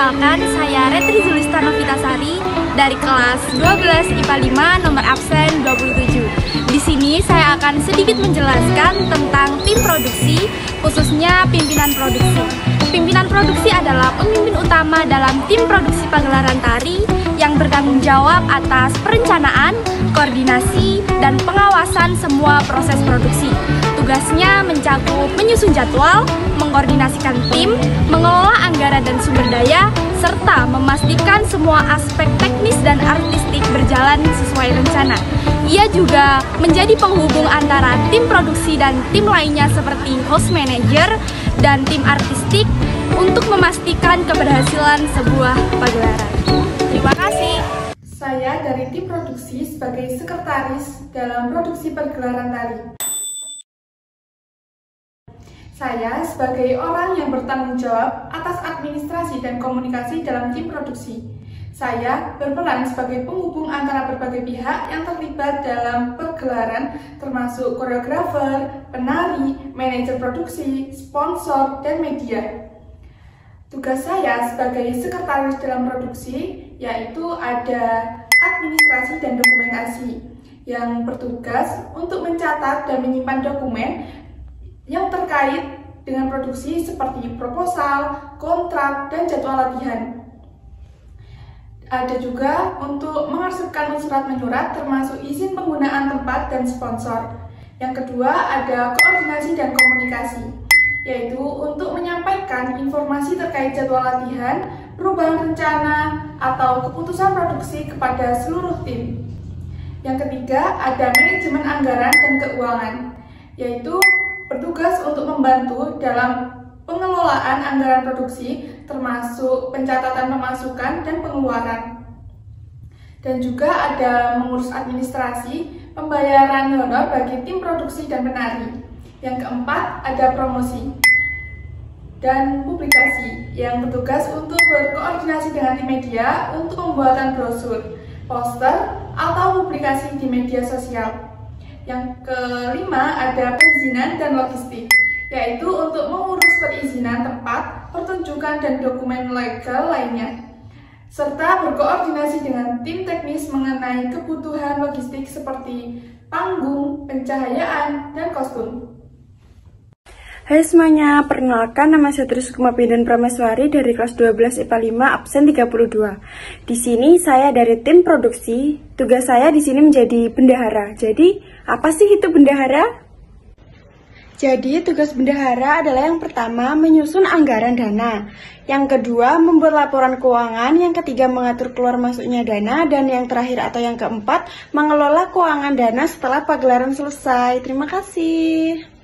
Perkenalkan, saya Retri Zulista Novitasari dari kelas 12 IPA 5 nomor absen 27. Di sini saya akan sedikit menjelaskan tentang tim produksi, khususnya pimpinan produksi. Pimpinan produksi adalah pemimpin utama dalam tim produksi pagelaran tari yang bertanggung jawab atas perencanaan, koordinasi, dan pengawasan semua proses produksi. Tugasnya mencakup menyusun jadwal, mengkoordinasikan tim, mengelola anggaran dan sumber daya, serta memastikan semua aspek teknis dan artistik berjalan sesuai rencana. Ia juga menjadi penghubung antara tim produksi dan tim lainnya seperti host manager dan tim artistik untuk memastikan keberhasilan sebuah pagelaran. Terima kasih. Saya dari tim produksi sebagai sekretaris dalam produksi pagelaran tari. Saya sebagai orang yang bertanggung jawab atas administrasi dan komunikasi dalam tim produksi. Saya berperan sebagai penghubung antara berbagai pihak yang terlibat dalam pagelaran, termasuk koreografer, penari, manajer produksi, sponsor, dan media. Tugas saya sebagai sekretaris dalam produksi yaitu ada administrasi dan dokumentasi yang bertugas untuk mencatat dan menyimpan dokumen yang terkait dengan produksi seperti proposal, kontrak, dan jadwal latihan. Ada juga untuk mengarsipkan surat menyurat termasuk izin penggunaan tempat dan sponsor. Yang kedua ada koordinasi dan komunikasi, yaitu untuk menyampaikan informasi terkait jadwal latihan, perubahan rencana, atau keputusan produksi kepada seluruh tim. Yang ketiga ada manajemen anggaran dan keuangan, yaitu bertugas untuk membantu dalam pengelolaan anggaran produksi, termasuk pencatatan pemasukan dan pengeluaran. Dan juga ada mengurus administrasi, pembayaran honor bagi tim produksi dan penari. Yang keempat ada promosi dan publikasi yang bertugas untuk berkoordinasi dengan tim media untuk pembuatan brosur, poster, atau publikasi di media sosial. Yang kelima ada perizinan dan logistik, yaitu untuk mengurus perizinan tempat, pertunjukan, dan dokumen legal lainnya, serta berkoordinasi dengan tim teknis mengenai kebutuhan logistik seperti panggung, pencahayaan, dan kostum. Hai semuanya, perkenalkan nama saya Tri Sukma Bindan Prameswari dari kelas 12 IPA 5 absen 32. Di sini saya dari tim produksi. Tugas saya di sini menjadi bendahara. Jadi, apa sih itu bendahara? Jadi, tugas bendahara adalah yang pertama menyusun anggaran dana, yang kedua membuat laporan keuangan, yang ketiga mengatur keluar masuknya dana, dan yang terakhir atau yang keempat mengelola keuangan dana setelah pagelaran selesai. Terima kasih.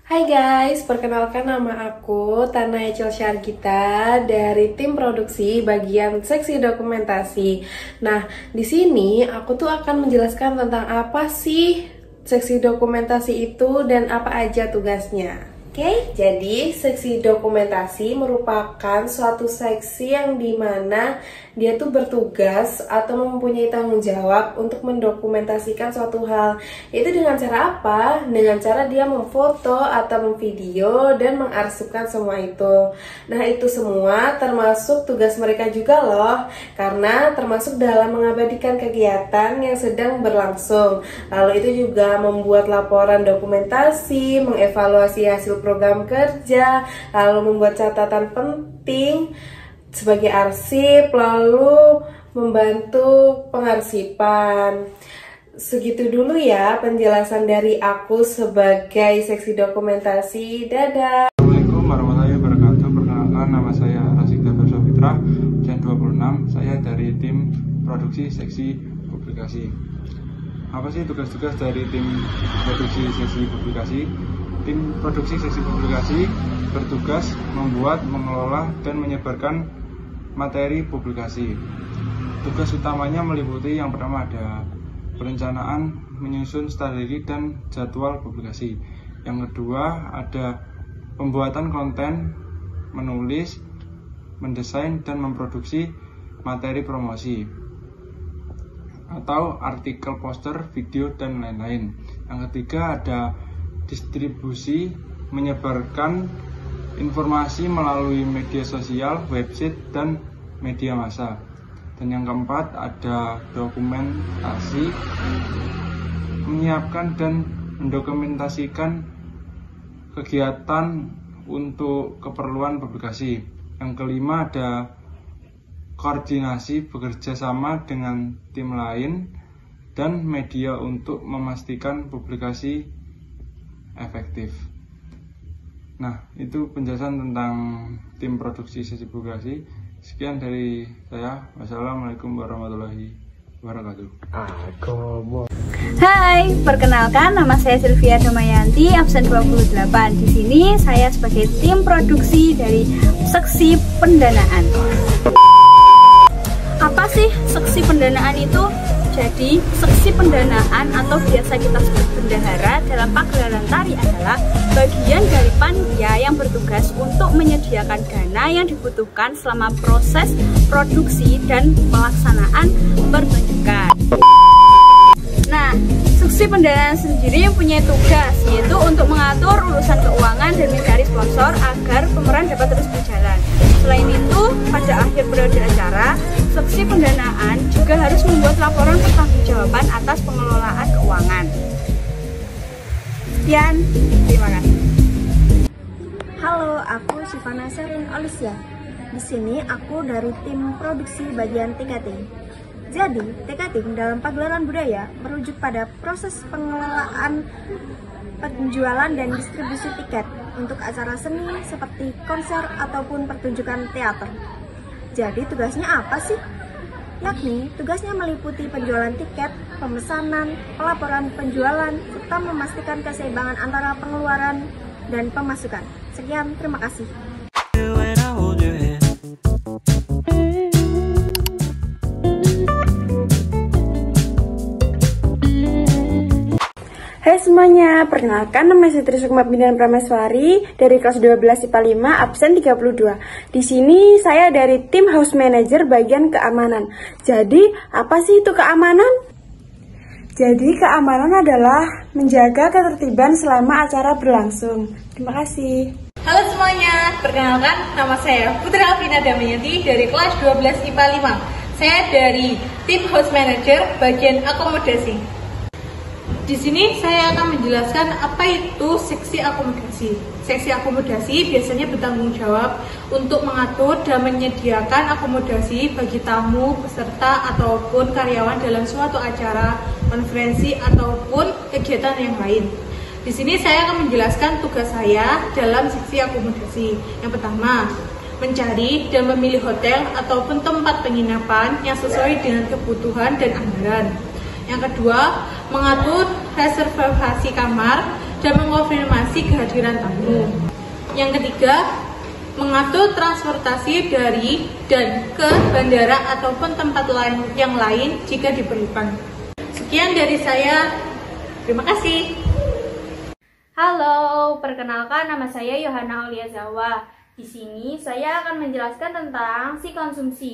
Hai guys, perkenalkan nama aku Tanaya Celshargita dari tim produksi bagian seksi dokumentasi. Nah, di sini aku tuh akan menjelaskan tentang apa sih seksi dokumentasi itu dan apa aja tugasnya. Oke, jadi seksi dokumentasi merupakan suatu seksi yang dimana dia tuh bertugas atau mempunyai tanggung jawab untuk mendokumentasikan suatu hal. Itu dengan cara apa? Dengan cara dia memfoto atau memvideo dan mengarsipkan semua itu. Nah, itu semua termasuk tugas mereka juga loh, karena termasuk dalam mengabadikan kegiatan yang sedang berlangsung. Lalu itu juga membuat laporan dokumentasi, mengevaluasi hasil program kerja, lalu membuat catatan penting sebagai arsip, lalu membantu pengarsipan. Segitu dulu ya penjelasan dari aku sebagai seksi dokumentasi. Dadah. Assalamualaikum warahmatullahi wabarakatuh. Perkenalkan, nama saya Rasikda Bersofitra, dan 26. Saya dari tim produksi seksi publikasi. Apa sih tugas-tugas dari tim produksi seksi publikasi? Tim produksi seksi publikasi bertugas membuat, mengelola, dan menyebarkan materi publikasi. Tugas utamanya meliputi yang pertama ada perencanaan, menyusun strategi dan jadwal publikasi. Yang kedua ada pembuatan konten, menulis, mendesain, dan memproduksi materi promosi atau artikel, poster, video, dan lain-lain. Yang ketiga ada distribusi, menyebarkan informasi melalui media sosial, website, dan media massa. Dan yang keempat, ada dokumentasi, menyiapkan dan mendokumentasikan kegiatan untuk keperluan publikasi. Yang kelima, ada koordinasi bekerja sama dengan tim lain dan media untuk memastikan publikasi efektif. Nah, itu penjelasan tentang tim produksi seksi publikasi. Sekian dari saya. Wassalamualaikum warahmatullahi wabarakatuh. Hai, perkenalkan nama saya Sylvia Damayanti, absen 28. Di sini saya sebagai tim produksi dari seksi pendanaan. Apa sih seksi pendanaan itu? Jadi, seksi pendanaan atau biasa kita sebut bendahara dalam pagelaran tari adalah bagian dari panitia yang bertugas untuk menyediakan dana yang dibutuhkan selama proses produksi dan pelaksanaan pertunjukan. Nah, seksi pendanaan sendiri mempunyai tugas, yaitu untuk mengatur urusan keuangan dan mencari sponsor agar pemeran dapat terus berjalan. Selain itu, pada akhir periode acara, seksi pendanaan juga harus membuat laporan pertanggungjawaban atas pengelolaan keuangan. Sekian, terima kasih. Halo, aku Sivana Serin Olisia. Di sini aku dari tim produksi bagian tiketing. Jadi, tiketing dalam pagelaran budaya merujuk pada proses pengelolaan penjualan dan distribusi tiket untuk acara seni seperti konser ataupun pertunjukan teater. Jadi, tugasnya apa sih? Yakni, tugasnya meliputi penjualan tiket, pemesanan, pelaporan penjualan, serta memastikan keseimbangan antara pengeluaran dan pemasukan. Sekian, terima kasih. Hai semuanya, perkenalkan nama saya Trisukma Bindan Prameswari dari kelas 12 IPA 5 absen 32. Di sini saya dari tim house manager bagian keamanan. Jadi, apa sih itu keamanan? Jadi, keamanan adalah menjaga ketertiban selama acara berlangsung. Terima kasih. Halo semuanya, perkenalkan nama saya Putri Alvina Damayanti dari kelas 12 IPA 5. Saya dari tim house manager bagian akomodasi. Di sini saya akan menjelaskan apa itu seksi akomodasi. Seksi akomodasi biasanya bertanggung jawab untuk mengatur dan menyediakan akomodasi bagi tamu, peserta, ataupun karyawan dalam suatu acara, konferensi, ataupun kegiatan yang lain. Di sini saya akan menjelaskan tugas saya dalam seksi akomodasi. Yang pertama, mencari dan memilih hotel ataupun tempat penginapan yang sesuai dengan kebutuhan dan anggaran. Yang kedua, mengatur reservasi kamar dan mengonfirmasi kehadiran tamu. Yang ketiga, mengatur transportasi dari dan ke bandara ataupun tempat lain yang lain jika diperlukan. Sekian dari saya. Terima kasih. Halo, perkenalkan nama saya Yohana Oliazawa. Di sini saya akan menjelaskan tentang si konsumsi.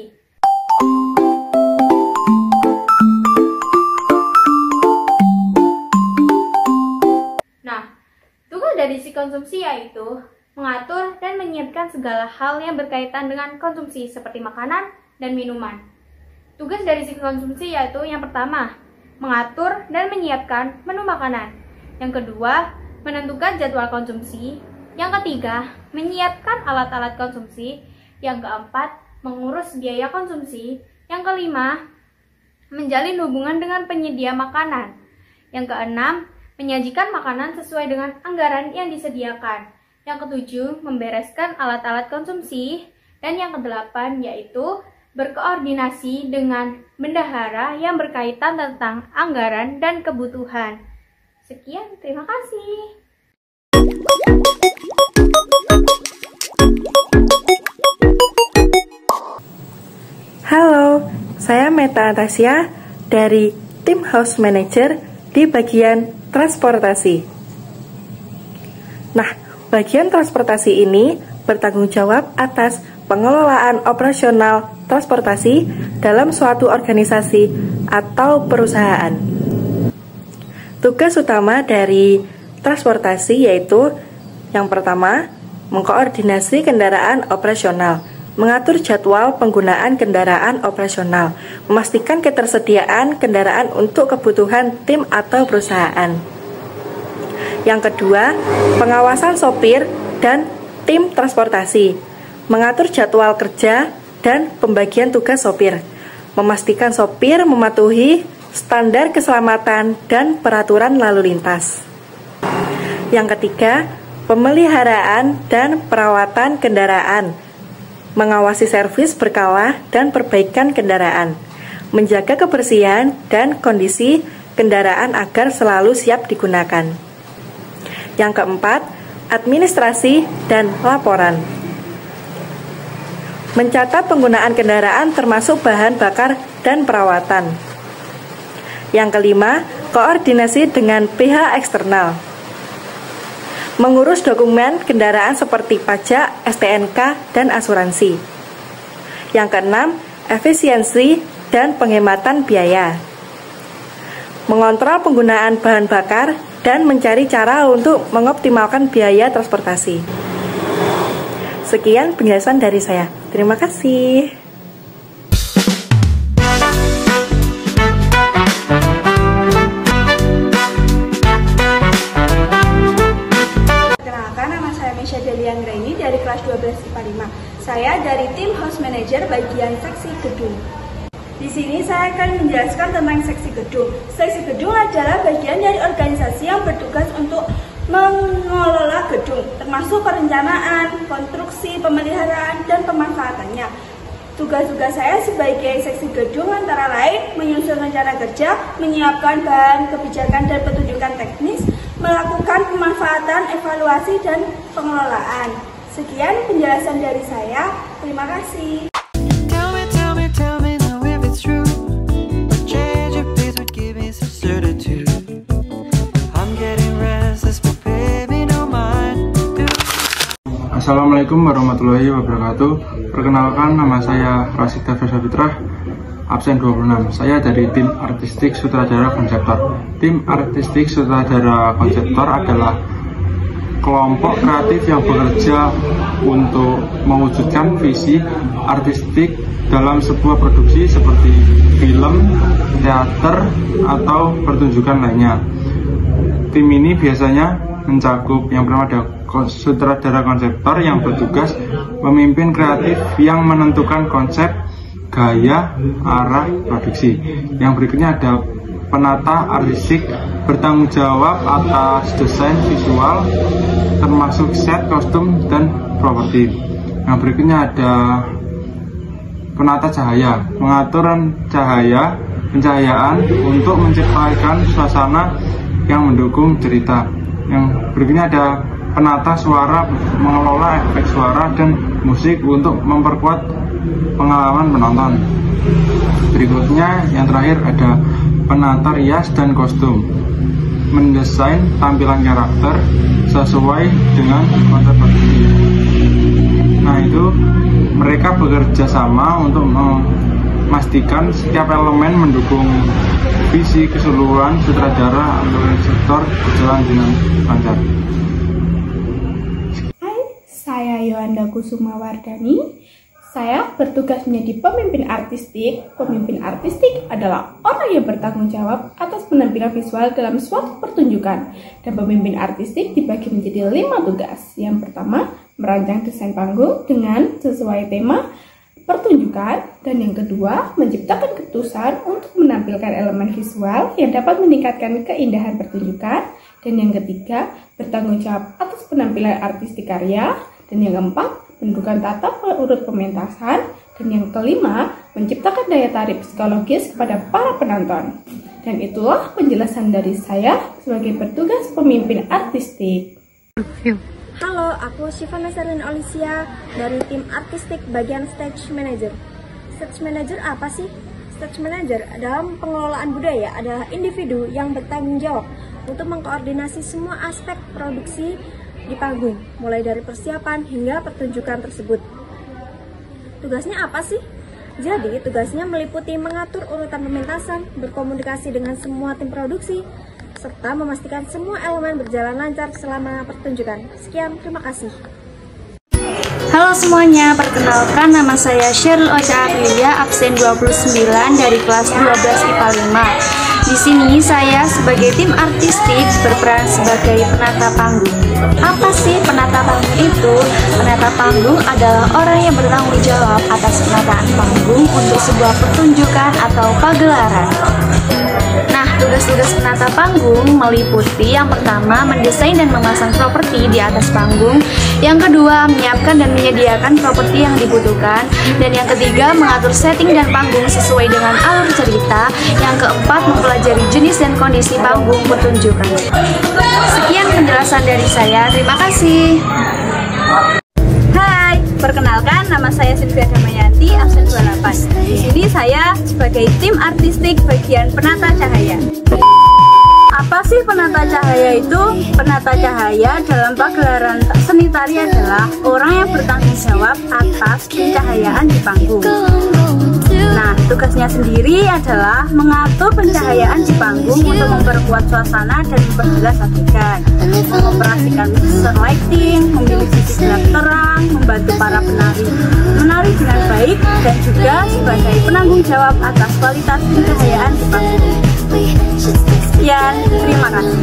Dari si konsumsi yaitu mengatur dan menyiapkan segala hal yang berkaitan dengan konsumsi seperti makanan dan minuman. Tugas dari si konsumsi yaitu yang pertama, mengatur dan menyiapkan menu makanan. Yang kedua, menentukan jadwal konsumsi. Yang ketiga, menyiapkan alat-alat konsumsi. Yang keempat, mengurus biaya konsumsi. Yang kelima, menjalin hubungan dengan penyedia makanan. Yang keenam, menyajikan makanan sesuai dengan anggaran yang disediakan. Yang ketujuh, membereskan alat-alat konsumsi. Dan yang kedelapan yaitu berkoordinasi dengan bendahara yang berkaitan tentang anggaran dan kebutuhan. Sekian, terima kasih. Halo, saya Meta Atasia dari tim house manager di bagian transportasi. Nah, bagian transportasi ini bertanggung jawab atas pengelolaan operasional transportasi dalam suatu organisasi atau perusahaan. Tugas utama dari transportasi yaitu yang pertama, mengkoordinasi kendaraan operasional, mengatur jadwal penggunaan kendaraan operasional, memastikan ketersediaan kendaraan untuk kebutuhan tim atau perusahaan. Yang kedua, pengawasan sopir dan tim transportasi, mengatur jadwal kerja dan pembagian tugas sopir, memastikan sopir mematuhi standar keselamatan dan peraturan lalu lintas. Yang ketiga, pemeliharaan dan perawatan kendaraan, mengawasi servis berkala dan perbaikan kendaraan, menjaga kebersihan dan kondisi kendaraan agar selalu siap digunakan. Yang keempat, administrasi dan laporan, mencatat penggunaan kendaraan termasuk bahan bakar dan perawatan. Yang kelima, koordinasi dengan pihak eksternal, mengurus dokumen kendaraan seperti pajak, STNK, dan asuransi. Yang keenam, efisiensi dan penghematan biaya, mengontrol penggunaan bahan bakar dan mencari cara untuk mengoptimalkan biaya transportasi. Sekian penjelasan dari saya. Terima kasih. Perkenalkan, nama saya Mesya Delianggraini dari kelas 12 IPA 5. Saya dari tim House Manager bagian seksi gedung. Di sini saya akan menjelaskan tentang seksi gedung. Seksi gedung adalah bagian dari organisasi yang bertugas untuk mengelola gedung, termasuk perencanaan, konstruksi, pemeliharaan, dan pemanfaatannya. Tugas-tugas saya sebagai seksi gedung antara lain menyusun rencana kerja, menyiapkan bahan kebijakan dan petunjukan teknis, melakukan pemanfaatan, evaluasi, dan pengelolaan. Sekian penjelasan dari saya. Terima kasih. Assalamualaikum warahmatullahi wabarakatuh. Perkenalkan, nama saya Rasida Versa Fitrah, absen 26. Saya dari tim artistik sutradara konseptor. Tim artistik sutradara konseptor adalah kelompok kreatif yang bekerja untuk mewujudkan visi artistik dalam sebuah produksi seperti film, teater, atau pertunjukan lainnya. Tim ini biasanya mencakup yang pertama ada sutradara konseptor yang bertugas memimpin kreatif yang menentukan konsep, gaya, arah produksi. Yang berikutnya ada penata artistik bertanggung jawab atas desain visual termasuk set, kostum, dan properti. Yang berikutnya ada penata cahaya, mengatur cahaya, pencahayaan untuk menciptakan suasana yang mendukung cerita. Yang berikutnya ada penata suara, mengelola efek suara dan musik untuk memperkuat pengalaman penonton. Berikutnya yang terakhir ada penata rias dan kostum, mendesain tampilan karakter sesuai dengan konsep produksi. Nah, itu mereka bekerja sama untuk memastikan setiap elemen mendukung visi keseluruhan sutradara atau sektor berjalan dengan lancar. Saya Yohanda Kusuma Wardani. Saya bertugas menjadi pemimpin artistik. Pemimpin artistik adalah orang yang bertanggung jawab atas penampilan visual dalam suatu pertunjukan. Dan pemimpin artistik dibagi menjadi 5 tugas. Yang pertama, merancang desain panggung dengan sesuai tema pertunjukan. Dan yang kedua, menciptakan keputusan untuk menampilkan elemen visual yang dapat meningkatkan keindahan pertunjukan. Dan yang ketiga, bertanggung jawab atas penampilan artistik karya. Dan yang keempat, menentukan tata urut pementasan. Dan yang kelima, menciptakan daya tarik psikologis kepada para penonton. Dan itulah penjelasan dari saya sebagai petugas pemimpin artistik. Halo, aku Syifa Nasarin Olisia dari tim artistik bagian stage manager. Stage manager apa sih? Stage manager dalam pengelolaan budaya adalah individu yang bertanggung jawab untuk mengkoordinasi semua aspek produksi di panggung, mulai dari persiapan hingga pertunjukan tersebut. Tugasnya apa sih? Jadi, tugasnya meliputi mengatur urutan pementasan, berkomunikasi dengan semua tim produksi, serta memastikan semua elemen berjalan lancar selama pertunjukan. Sekian, terima kasih. Halo semuanya, perkenalkan nama saya Sheryl Ocha Aprilia, absen 29 dari kelas 12 IPA 5. Di sini saya sebagai tim artistik berperan sebagai penata panggung. Apa sih penata panggung itu? Penata panggung adalah orang yang bertanggung jawab atas penataan panggung untuk sebuah pertunjukan atau pagelaran. Nah, tugas-tugas penata panggung meliputi yang pertama, mendesain dan memasang properti di atas panggung. Yang kedua, menyiapkan dan menyediakan properti yang dibutuhkan. Dan yang ketiga, mengatur setting dan panggung sesuai dengan alur cerita. Yang keempat, mempelajari jenis dan kondisi panggung pertunjukan. Sekian penjelasan dari saya. Terima kasih. Hai, perkenalkan nama saya Sylvia Damayanti, absen 28. Di sini saya sebagai tim artistik bagian penata cahaya. Apa sih penata cahaya itu? Penata cahaya dalam pagelaran seni tari adalah orang yang bertanggung jawab atas pencahayaan di panggung. Nah, tugasnya sendiri adalah mengatur pencahayaan di panggung untuk memperkuat suasana dan memperjelas adegan, mengoperasikan mixer lighting, memilih sisi gelap terang, membantu para penari menari dengan baik, dan juga sebagai penanggung jawab atas kualitas pencahayaan di panggung. Sekian, terima kasih.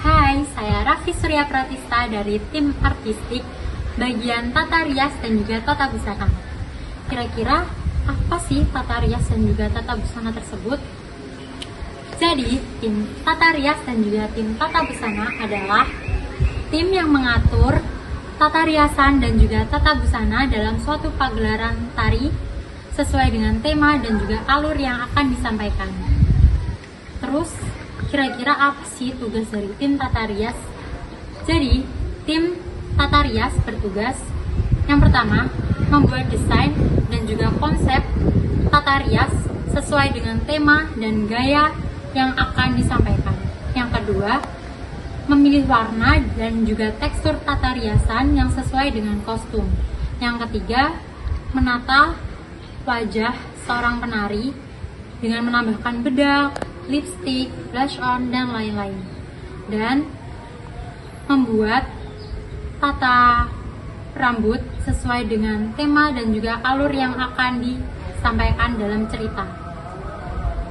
Hai, saya Raffi Surya Pratista dari tim artistik bagian tata rias dan juga tata busana. Kira-kira apa sih tata rias dan juga tata busana tersebut? Jadi, tim tata rias dan juga tim tata busana adalah tim yang mengatur tata riasan dan juga tata busana dalam suatu pagelaran tari sesuai dengan tema dan juga alur yang akan disampaikan. Terus, kira-kira apa sih tugas dari tim tata rias? Jadi, tim tata rias bertugas yang pertama, membuat desain dan juga konsep tata rias sesuai dengan tema dan gaya yang akan disampaikan. Yang kedua, memilih warna dan juga tekstur tata riasan yang sesuai dengan kostum. Yang ketiga, menata wajah seorang penari dengan menambahkan bedak, lipstick, blush on, dan lain-lain. Dan membuat tata rambut sesuai dengan tema dan juga alur yang akan disampaikan dalam cerita.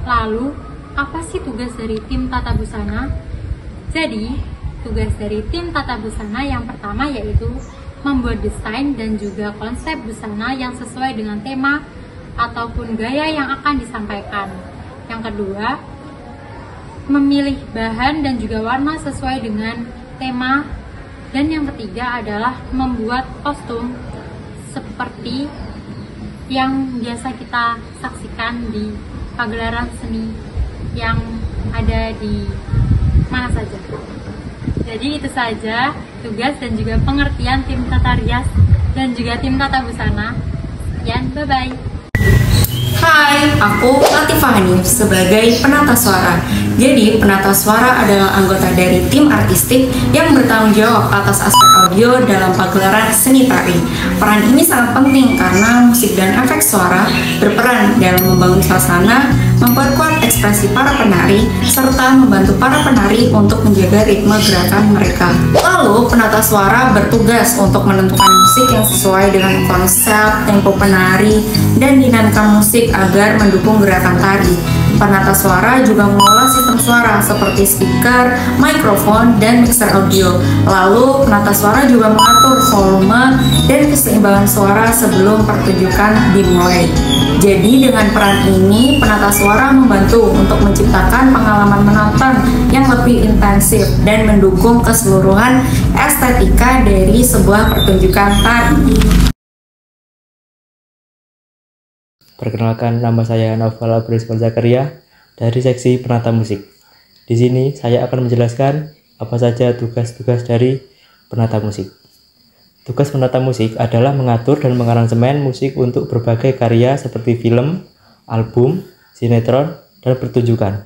Lalu, apa sih tugas dari tim tata busana? Jadi, tugas dari tim tata busana yang pertama yaitu membuat desain dan juga konsep busana yang sesuai dengan tema ataupun gaya yang akan disampaikan. Yang kedua, memilih bahan dan juga warna sesuai dengan tema. Dan yang ketiga adalah membuat kostum seperti yang biasa kita saksikan di pagelaran seni yang ada di mana saja. Jadi itu saja tugas dan juga pengertian tim tata rias dan juga tim tata busana. Sekian, bye-bye. Hai, aku Latifah Hanif sebagai penata suara. Jadi, penata suara adalah anggota dari tim artistik yang bertanggung jawab atas aspek audio dalam pagelaran seni tari. Peran ini sangat penting karena musik dan efek suara berperan dalam membangun suasana, memperkuat ekspresi para penari, serta membantu para penari untuk menjaga ritme gerakan mereka. Lalu, penata suara bertugas untuk menentukan musik yang sesuai dengan konsep, tempo penari, dan dinamika musik agar mendukung gerakan tari. Penata suara juga mengolah sistem suara seperti speaker, mikrofon, dan mixer audio. Lalu, penata suara juga mengatur volume dan keseimbangan suara sebelum pertunjukan dimulai. Jadi, dengan peran ini, penata suara membantu untuk menciptakan pengalaman menonton yang lebih intensif dan mendukung keseluruhan estetika dari sebuah pertunjukan tari. Perkenalkan, nama saya Naufal Abrizman Zakaria dari seksi penata musik. Di sini saya akan menjelaskan apa saja tugas-tugas dari penata musik. Tugas penata musik adalah mengatur dan mengaransemen musik untuk berbagai karya seperti film, album, sinetron, dan pertunjukan.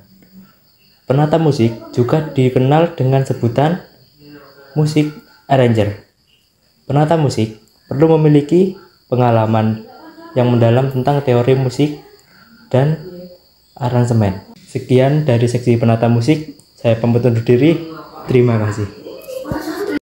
Penata musik juga dikenal dengan sebutan musik arranger. Penata musik perlu memiliki pengalaman yang mendalam tentang teori musik dan aransemen. Sekian dari seksi penata musik, saya pamit undur diri. Terima kasih.